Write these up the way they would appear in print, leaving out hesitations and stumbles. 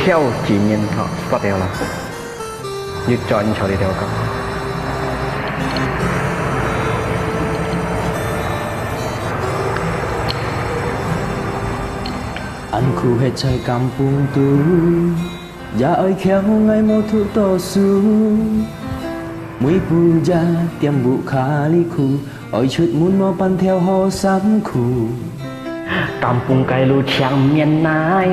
theo chỉ nhiên họ có theo là như chọn cho đi theo các anh khu hết trái kampung tu giá ơi khéo ngay mô thu to su mũi puja tiêm vụ khá li khu ôi chút muốn mò pan theo ho sắm khu kampung cái lu chẳng miền nai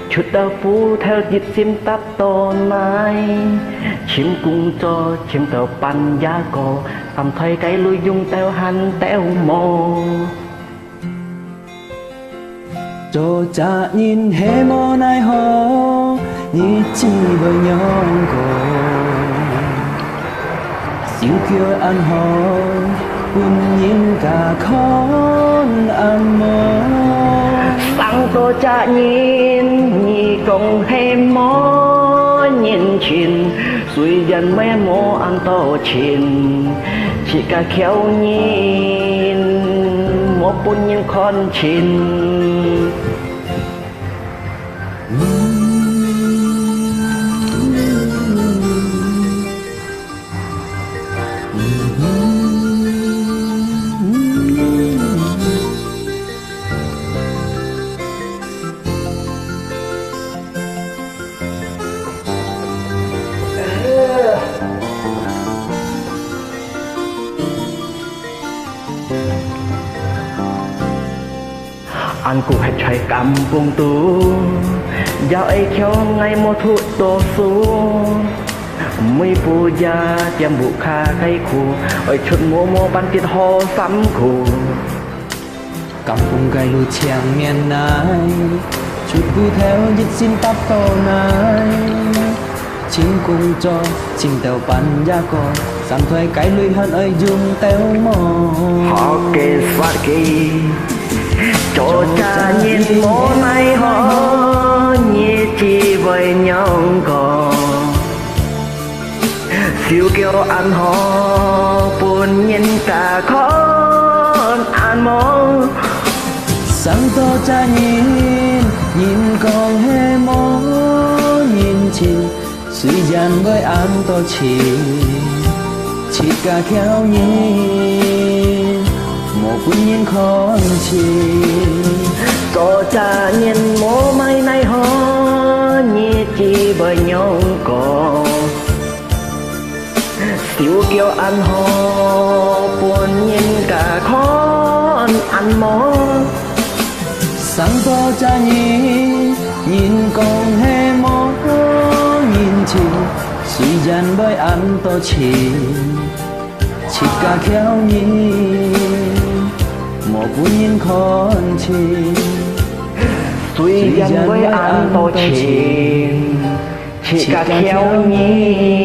chút đau phú theo dịp sim tắp to nai chim cung cho chim tàu pan giá cò tầm thay cái lu dung teo hành teo mò cho cha nhìn hé mò nai ho như chi với nhong cổ siêu kêu ăn ho quân nhìn cả con ăn mò sang tô cha nhìn nhị công hé mò nhìn chín suy dân mẹ mò ăn to chín chỉ cả khéo nhìn một bún nhìn con chín anh cũng hết trái kampung tu giao ấy khéo ngay một thu đồ su mấy phu gia tiêm vụ kha cây khu ơi chút mua mua ban tiết ho sắm khu kampung cái lu chiang miền nai chút cu theo dịch xin tắp to nai chim cung cho chim tàu pan giá co sắm thuê cái lưới hơn ơi dùng teo mò họ kê phát kê cho cha nhìn mô này họ nhị chi với nhau có siêu kêu ăn họ buồn nhìn cả con ăn mô sáng to cha nhìn con hé mó nhìn chi suy gian với ăn to chỉ cả khéo nhìn một quân nhiên con chi cho cha nhìn mô mai này họ nhị chi với nhau có siêu kêu ăn họ buồn nhìn cả con ăn mó sáng to cha nhìn con hé mó nhìn chi suy gian với ăn to chỉ cả khéo nhìn một quân nhiên con chi suy dân với ăn to chỉ cả khéo nhìn